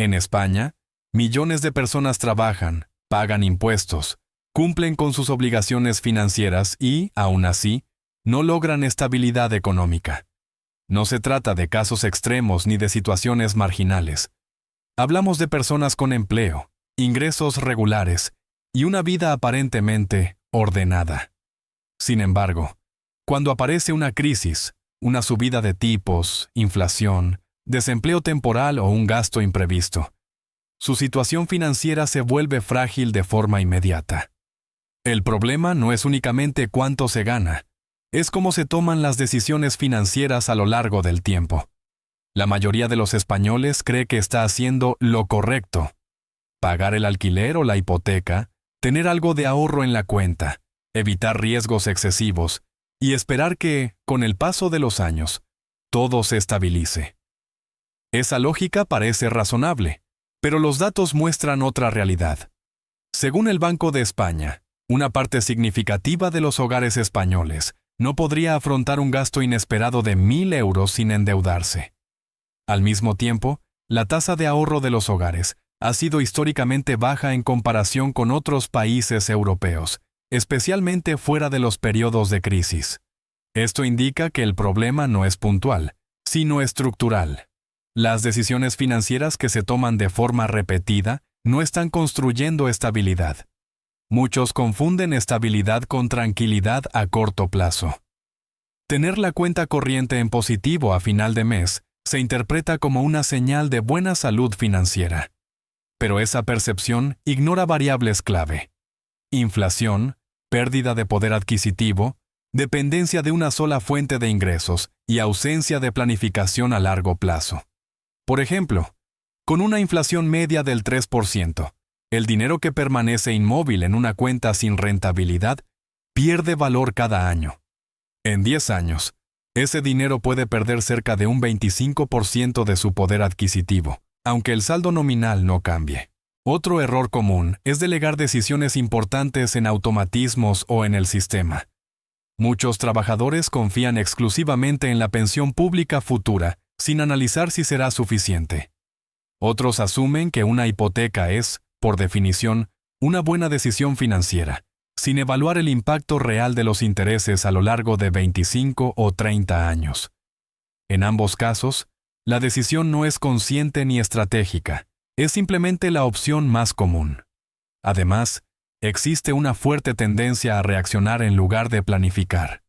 En España, millones de personas trabajan, pagan impuestos, cumplen con sus obligaciones financieras y, aún así, no logran estabilidad económica. No se trata de casos extremos ni de situaciones marginales. Hablamos de personas con empleo, ingresos regulares y una vida aparentemente ordenada. Sin embargo, cuando aparece una crisis, una subida de tipos, inflación, desempleo temporal o un gasto imprevisto, su situación financiera se vuelve frágil de forma inmediata. El problema no es únicamente cuánto se gana, es cómo se toman las decisiones financieras a lo largo del tiempo. La mayoría de los españoles cree que está haciendo lo correcto: pagar el alquiler o la hipoteca, tener algo de ahorro en la cuenta, evitar riesgos excesivos y esperar que, con el paso de los años, todo se estabilice. Esa lógica parece razonable, pero los datos muestran otra realidad. Según el Banco de España, una parte significativa de los hogares españoles no podría afrontar un gasto inesperado de 1.000 euros sin endeudarse. Al mismo tiempo, la tasa de ahorro de los hogares ha sido históricamente baja en comparación con otros países europeos, especialmente fuera de los periodos de crisis. Esto indica que el problema no es puntual, sino estructural. Las decisiones financieras que se toman de forma repetida no están construyendo estabilidad. Muchos confunden estabilidad con tranquilidad a corto plazo. Tener la cuenta corriente en positivo a final de mes se interpreta como una señal de buena salud financiera. Pero esa percepción ignora variables clave: inflación, pérdida de poder adquisitivo, dependencia de una sola fuente de ingresos y ausencia de planificación a largo plazo. Por ejemplo, con una inflación media del 3%, el dinero que permanece inmóvil en una cuenta sin rentabilidad pierde valor cada año. En 10 años, ese dinero puede perder cerca de un 25% de su poder adquisitivo, aunque el saldo nominal no cambie. Otro error común es delegar decisiones importantes en automatismos o en el sistema. Muchos trabajadores confían exclusivamente en la pensión pública futura, sin analizar si será suficiente. Otros asumen que una hipoteca es, por definición, una buena decisión financiera, sin evaluar el impacto real de los intereses a lo largo de 25 o 30 años. En ambos casos, la decisión no es consciente ni estratégica, es simplemente la opción más común. Además, existe una fuerte tendencia a reaccionar en lugar de planificar.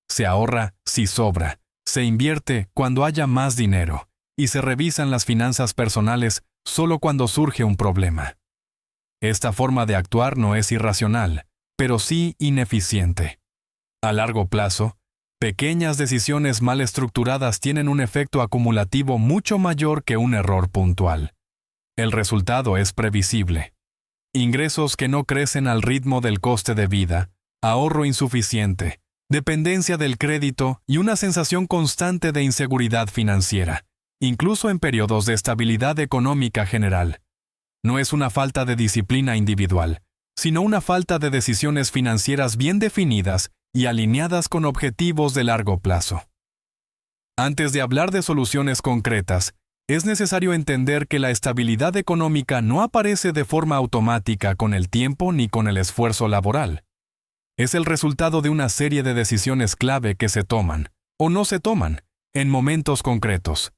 Se ahorra si sobra, se invierte cuando haya más dinero, y se revisan las finanzas personales solo cuando surge un problema. Esta forma de actuar no es irracional, pero sí ineficiente. A largo plazo, pequeñas decisiones mal estructuradas tienen un efecto acumulativo mucho mayor que un error puntual. El resultado es previsible: ingresos que no crecen al ritmo del coste de vida, ahorro insuficiente, dependencia del crédito y una sensación constante de inseguridad financiera, incluso en periodos de estabilidad económica general. No es una falta de disciplina individual, sino una falta de decisiones financieras bien definidas y alineadas con objetivos de largo plazo. Antes de hablar de soluciones concretas, es necesario entender que la estabilidad económica no aparece de forma automática con el tiempo ni con el esfuerzo laboral. Es el resultado de una serie de decisiones clave que se toman, o no se toman, en momentos concretos.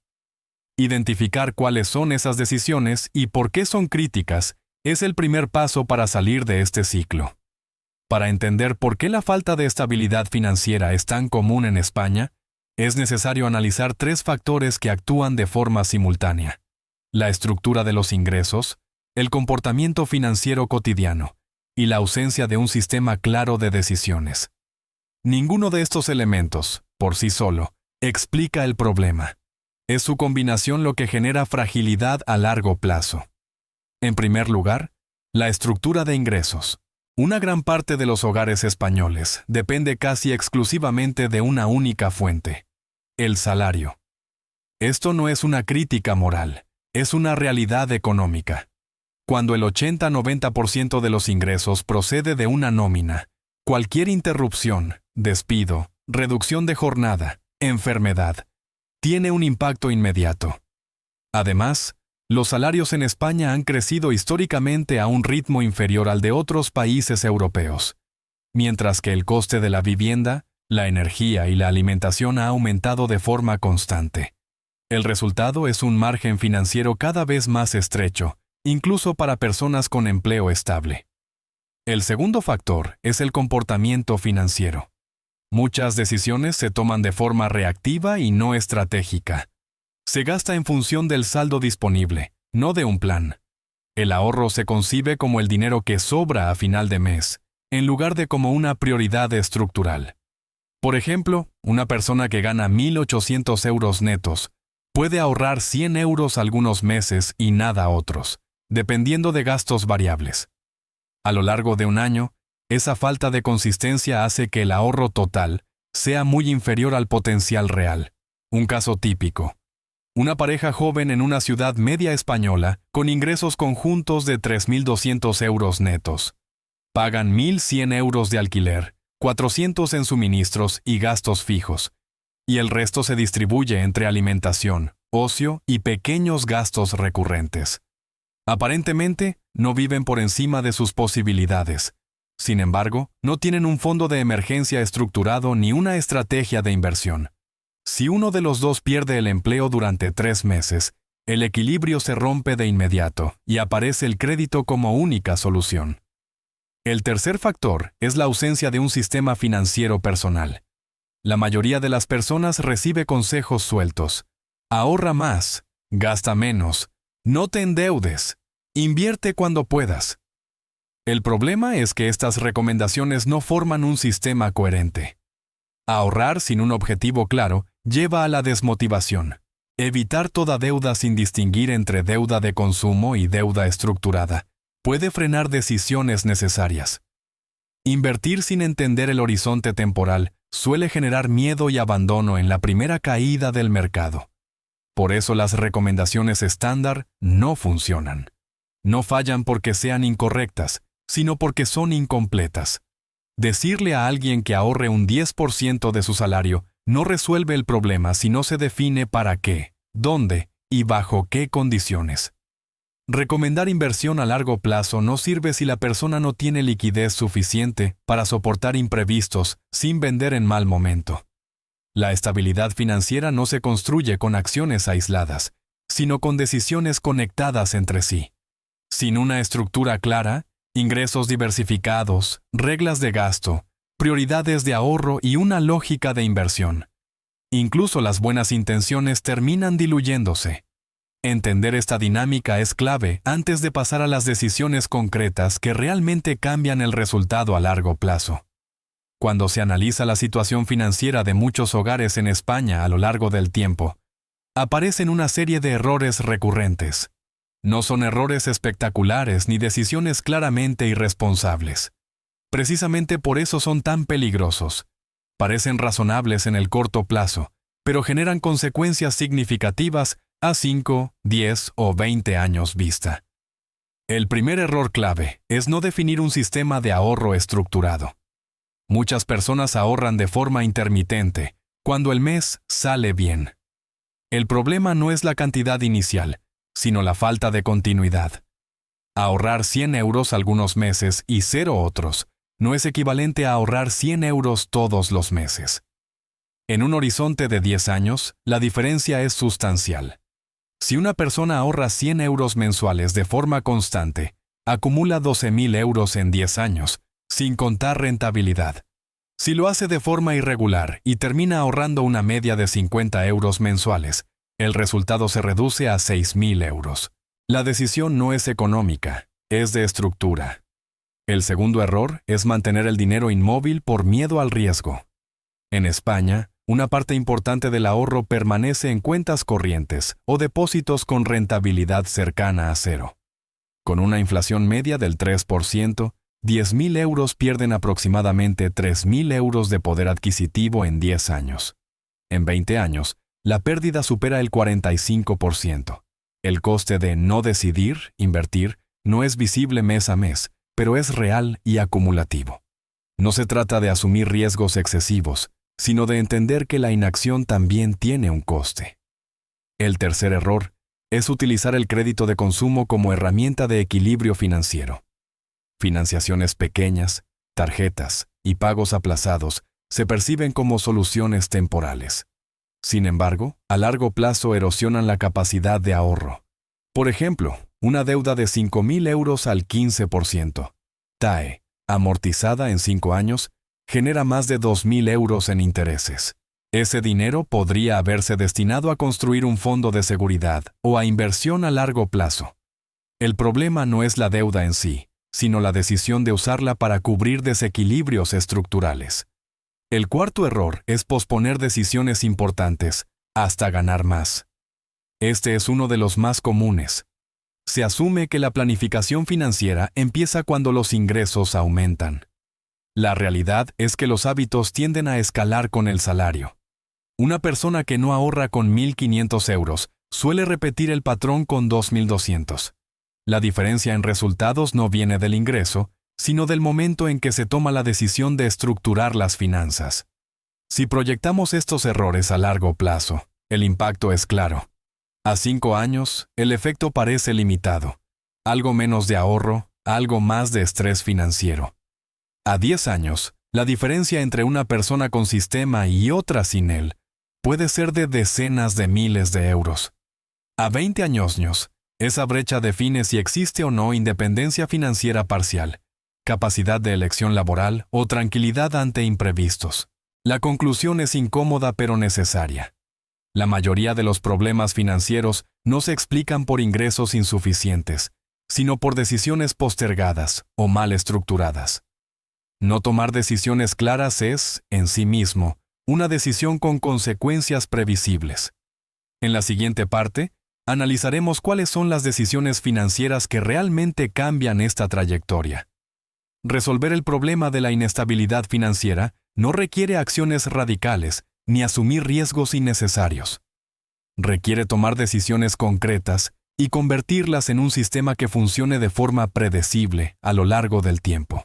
Identificar cuáles son esas decisiones y por qué son críticas es el primer paso para salir de este ciclo. Para entender por qué la falta de estabilidad financiera es tan común en España, es necesario analizar 3 factores que actúan de forma simultánea: la estructura de los ingresos, el comportamiento financiero cotidiano y la ausencia de un sistema claro de decisiones. Ninguno de estos elementos, por sí solo, explica el problema. Es su combinación lo que genera fragilidad a largo plazo. En primer lugar, la estructura de ingresos. Una gran parte de los hogares españoles depende casi exclusivamente de una única fuente: el salario. Esto no es una crítica moral, es una realidad económica. Cuando el 80-90% de los ingresos procede de una nómina, cualquier interrupción, despido, reducción de jornada, enfermedad, tiene un impacto inmediato. Además, Los salarios en España han crecido históricamente a un ritmo inferior al de otros países europeos, mientras que el coste de la vivienda, la energía y la alimentación ha aumentado de forma constante. El resultado es un margen financiero cada vez más estrecho, incluso para personas con empleo estable. El segundo factor es el comportamiento financiero. Muchas decisiones se toman de forma reactiva y no estratégica. Se gasta en función del saldo disponible, no de un plan. El ahorro se concibe como el dinero que sobra a final de mes, en lugar de como una prioridad estructural. Por ejemplo, una persona que gana 1.800 euros netos puede ahorrar 100 euros algunos meses y nada otros, dependiendo de gastos variables. A lo largo de un año, esa falta de consistencia hace que el ahorro total sea muy inferior al potencial real. Un caso típico. Una pareja joven en una ciudad media española con ingresos conjuntos de 3.200 euros netos. Pagan 1.100 euros de alquiler, 400 en suministros y gastos fijos, y el resto se distribuye entre alimentación, ocio y pequeños gastos recurrentes. Aparentemente, no viven por encima de sus posibilidades. Sin embargo, no tienen un fondo de emergencia estructurado ni una estrategia de inversión. Si uno de los dos pierde el empleo durante 3 meses, el equilibrio se rompe de inmediato y aparece el crédito como única solución. El tercer factor es la ausencia de un sistema financiero personal. La mayoría de las personas recibe consejos sueltos. Ahorra más, gasta menos, no te endeudes, invierte cuando puedas. El problema es que estas recomendaciones no forman un sistema coherente. Ahorrar sin un objetivo claro lleva a la desmotivación. Evitar toda deuda sin distinguir entre deuda de consumo y deuda estructurada puede frenar decisiones necesarias. Invertir sin entender el horizonte temporal suele generar miedo y abandono en la primera caída del mercado. Por eso las recomendaciones estándar no funcionan. No fallan porque sean incorrectas, sino porque son incompletas. Decirle a alguien que ahorre un 10% de su salario no resuelve el problema si no se define para qué, dónde y bajo qué condiciones. Recomendar inversión a largo plazo no sirve si la persona no tiene liquidez suficiente para soportar imprevistos sin vender en mal momento. La estabilidad financiera no se construye con acciones aisladas, sino con decisiones conectadas entre sí. Sin una estructura clara, ingresos diversificados, reglas de gasto, prioridades de ahorro y una lógica de inversión. Incluso las buenas intenciones terminan diluyéndose. Entender esta dinámica es clave antes de pasar a las decisiones concretas que realmente cambian el resultado a largo plazo. Cuando se analiza la situación financiera de muchos hogares en España a lo largo del tiempo, aparecen una serie de errores recurrentes. No son errores espectaculares ni decisiones claramente irresponsables. Precisamente por eso son tan peligrosos. Parecen razonables en el corto plazo, pero generan consecuencias significativas a 5, 10 o 20 años vista. El primer error clave es no definir un sistema de ahorro estructurado. Muchas personas ahorran de forma intermitente, cuando el mes sale bien. El problema no es la cantidad inicial, sino la falta de continuidad. Ahorrar 100 euros algunos meses y 0 otros no es equivalente a ahorrar 100 euros todos los meses. En un horizonte de 10 años, la diferencia es sustancial. Si una persona ahorra 100 euros mensuales de forma constante, acumula 12.000 euros en 10 años, sin contar rentabilidad. Si lo hace de forma irregular y termina ahorrando una media de 50 euros mensuales, el resultado se reduce a 6.000 euros. La decisión no es económica, es de estructura. El segundo error es mantener el dinero inmóvil por miedo al riesgo. En España, una parte importante del ahorro permanece en cuentas corrientes o depósitos con rentabilidad cercana a cero. Con una inflación media del 3%, 10.000 euros pierden aproximadamente 3.000 euros de poder adquisitivo en 10 años. En 20 años, la pérdida supera el 45%. El coste de no decidir, invertir, no es visible mes a mes, pero es real y acumulativo. No se trata de asumir riesgos excesivos, sino de entender que la inacción también tiene un coste. El tercer error es utilizar el crédito de consumo como herramienta de equilibrio financiero. Financiaciones pequeñas, tarjetas y pagos aplazados se perciben como soluciones temporales. Sin embargo, a largo plazo erosionan la capacidad de ahorro. Por ejemplo, una deuda de 5.000 euros al 15%, TAE, amortizada en 5 años, genera más de 2.000 euros en intereses. Ese dinero podría haberse destinado a construir un fondo de seguridad o a inversión a largo plazo. El problema no es la deuda en sí, sino la decisión de usarla para cubrir desequilibrios estructurales. El cuarto error es posponer decisiones importantes hasta ganar más. Este es uno de los más comunes. Se asume que la planificación financiera empieza cuando los ingresos aumentan. La realidad es que los hábitos tienden a escalar con el salario. Una persona que no ahorra con 1.500 euros suele repetir el patrón con 2.200. La diferencia en resultados no viene del ingreso, sino del momento en que se toma la decisión de estructurar las finanzas. Si proyectamos estos errores a largo plazo, el impacto es claro. A 5 años, el efecto parece limitado. Algo menos de ahorro, algo más de estrés financiero. A 10 años, la diferencia entre una persona con sistema y otra sin él puede ser de decenas de miles de euros. A 20 años, esa brecha define si existe o no independencia financiera parcial, capacidad de elección laboral o tranquilidad ante imprevistos. La conclusión es incómoda pero necesaria. La mayoría de los problemas financieros no se explican por ingresos insuficientes, sino por decisiones postergadas o mal estructuradas. No tomar decisiones claras es, en sí mismo, una decisión con consecuencias previsibles. En la siguiente parte, analizaremos cuáles son las decisiones financieras que realmente cambian esta trayectoria. Resolver el problema de la inestabilidad financiera no requiere acciones radicales ni asumir riesgos innecesarios. Requiere tomar decisiones concretas y convertirlas en un sistema que funcione de forma predecible a lo largo del tiempo.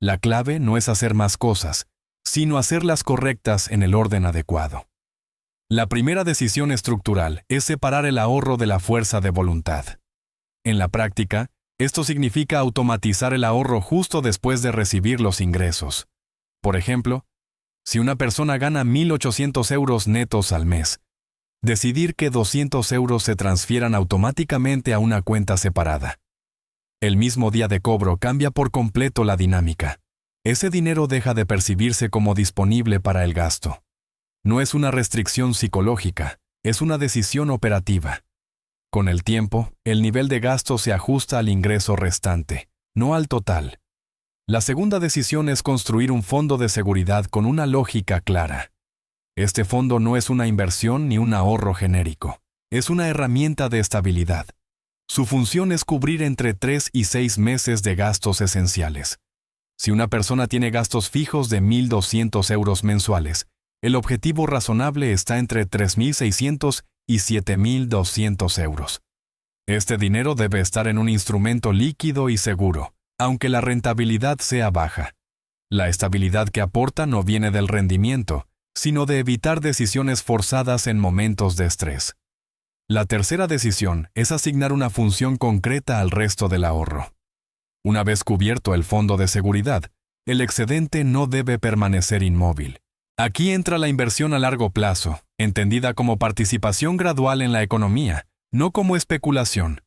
La clave no es hacer más cosas, sino hacerlas correctas en el orden adecuado. La primera decisión estructural es separar el ahorro de la fuerza de voluntad. En la práctica, esto significa automatizar el ahorro justo después de recibir los ingresos. Por ejemplo, si una persona gana 1.800 euros netos al mes, decidir que 200 euros se transfieran automáticamente a una cuenta separada. El mismo día de cobro cambia por completo la dinámica. Ese dinero deja de percibirse como disponible para el gasto. No es una restricción psicológica, es una decisión operativa. Con el tiempo, el nivel de gasto se ajusta al ingreso restante, no al total. La segunda decisión es construir un fondo de seguridad con una lógica clara. Este fondo no es una inversión ni un ahorro genérico, es una herramienta de estabilidad. Su función es cubrir entre 3 y 6 meses de gastos esenciales. Si una persona tiene gastos fijos de 1.200 euros mensuales, el objetivo razonable está entre 3.600 y 7.200 euros. Este dinero debe estar en un instrumento líquido y seguro, aunque la rentabilidad sea baja. La estabilidad que aporta no viene del rendimiento, sino de evitar decisiones forzadas en momentos de estrés. La tercera decisión es asignar una función concreta al resto del ahorro. Una vez cubierto el fondo de seguridad, el excedente no debe permanecer inmóvil. Aquí entra la inversión a largo plazo, entendida como participación gradual en la economía, no como especulación.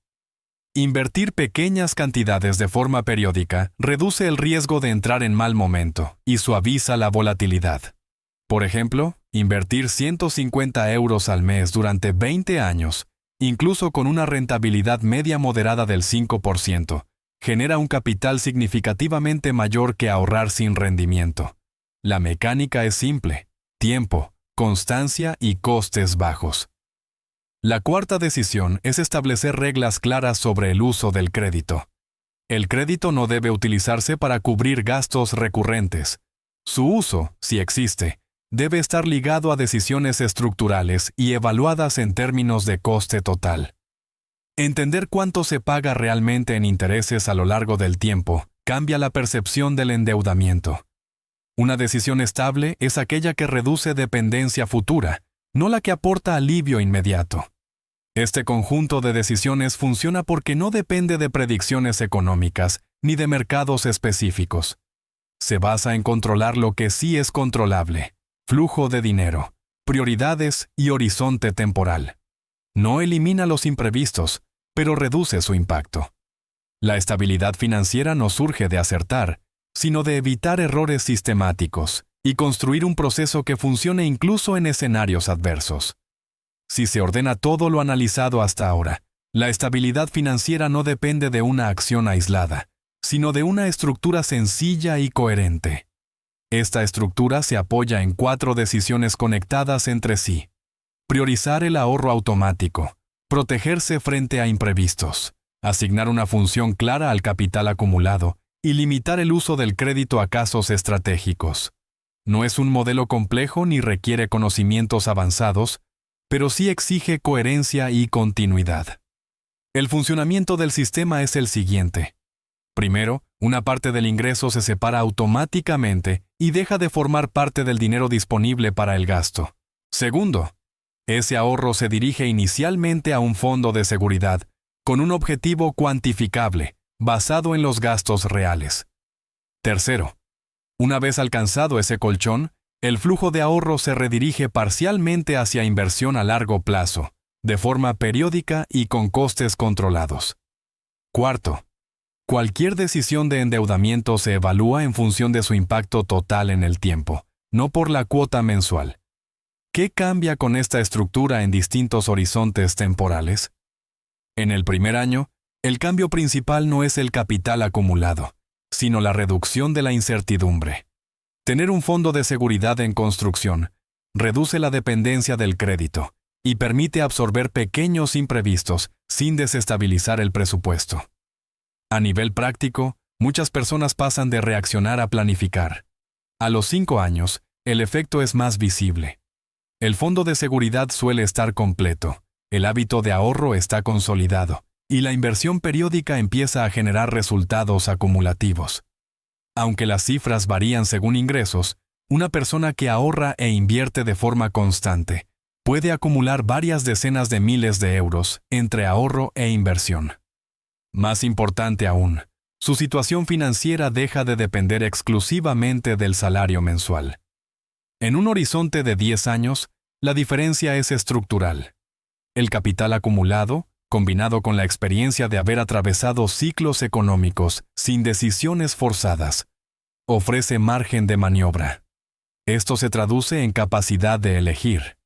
Invertir pequeñas cantidades de forma periódica reduce el riesgo de entrar en mal momento y suaviza la volatilidad. Por ejemplo, invertir 150 euros al mes durante 20 años, incluso con una rentabilidad media moderada del 5%, genera un capital significativamente mayor que ahorrar sin rendimiento. La mecánica es simple: tiempo, constancia y costes bajos. La cuarta decisión es establecer reglas claras sobre el uso del crédito. El crédito no debe utilizarse para cubrir gastos recurrentes. Su uso, si existe, debe estar ligado a decisiones estructurales y evaluadas en términos de coste total. Entender cuánto se paga realmente en intereses a lo largo del tiempo cambia la percepción del endeudamiento. Una decisión estable es aquella que reduce dependencia futura, no la que aporta alivio inmediato. Este conjunto de decisiones funciona porque no depende de predicciones económicas ni de mercados específicos. Se basa en controlar lo que sí es controlable: flujo de dinero, prioridades y horizonte temporal. No elimina los imprevistos, pero reduce su impacto. La estabilidad financiera no surge de acertar, sino de evitar errores sistemáticos y construir un proceso que funcione incluso en escenarios adversos. Si se ordena todo lo analizado hasta ahora, la estabilidad financiera no depende de una acción aislada, sino de una estructura sencilla y coherente. Esta estructura se apoya en 4 decisiones conectadas entre sí: priorizar el ahorro automático, protegerse frente a imprevistos, asignar una función clara al capital acumulado y limitar el uso del crédito a casos estratégicos. No es un modelo complejo ni requiere conocimientos avanzados, pero sí exige coherencia y continuidad. El funcionamiento del sistema es el siguiente. Primero, una parte del ingreso se separa automáticamente y deja de formar parte del dinero disponible para el gasto. Segundo, ese ahorro se dirige inicialmente a un fondo de seguridad, con un objetivo cuantificable, basado en los gastos reales. Tercero, una vez alcanzado ese colchón, el flujo de ahorro se redirige parcialmente hacia inversión a largo plazo, de forma periódica y con costes controlados. Cuarto, cualquier decisión de endeudamiento se evalúa en función de su impacto total en el tiempo, no por la cuota mensual. ¿Qué cambia con esta estructura en distintos horizontes temporales? En el primer año, el cambio principal no es el capital acumulado, sino la reducción de la incertidumbre. Tener un fondo de seguridad en construcción reduce la dependencia del crédito y permite absorber pequeños imprevistos sin desestabilizar el presupuesto. A nivel práctico, muchas personas pasan de reaccionar a planificar. A los 5 años, el efecto es más visible. El fondo de seguridad suele estar completo, el hábito de ahorro está consolidado y la inversión periódica empieza a generar resultados acumulativos. Aunque las cifras varían según ingresos, una persona que ahorra e invierte de forma constante puede acumular varias decenas de miles de euros entre ahorro e inversión. Más importante aún, su situación financiera deja de depender exclusivamente del salario mensual. En un horizonte de 10 años, la diferencia es estructural. El capital acumulado, combinado con la experiencia de haber atravesado ciclos económicos sin decisiones forzadas, ofrece margen de maniobra. Esto se traduce en capacidad de elegir,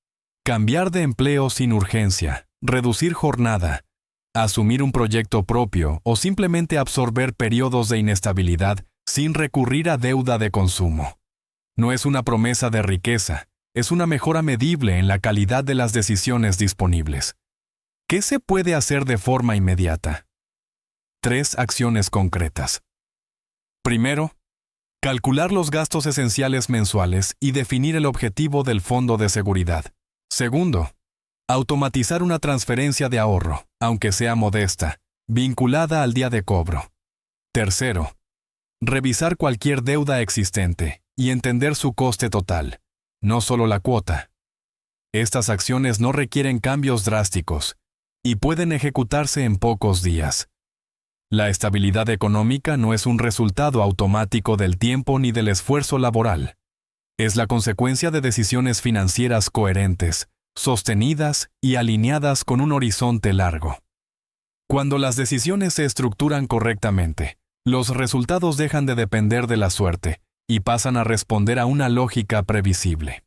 cambiar de empleo sin urgencia, reducir jornada, asumir un proyecto propio o simplemente absorber periodos de inestabilidad sin recurrir a deuda de consumo. No es una promesa de riqueza, es una mejora medible en la calidad de las decisiones disponibles. ¿Qué se puede hacer de forma inmediata? 3 acciones concretas. Primero, calcular los gastos esenciales mensuales y definir el objetivo del fondo de seguridad. Segundo, automatizar una transferencia de ahorro, aunque sea modesta, vinculada al día de cobro. Tercero, revisar cualquier deuda existente y entender su coste total, no solo la cuota. Estas acciones no requieren cambios drásticos y pueden ejecutarse en pocos días. La estabilidad económica no es un resultado automático del tiempo ni del esfuerzo laboral. Es la consecuencia de decisiones financieras coherentes, sostenidas y alineadas con un horizonte largo. Cuando las decisiones se estructuran correctamente, los resultados dejan de depender de la suerte y pasan a responder a una lógica previsible.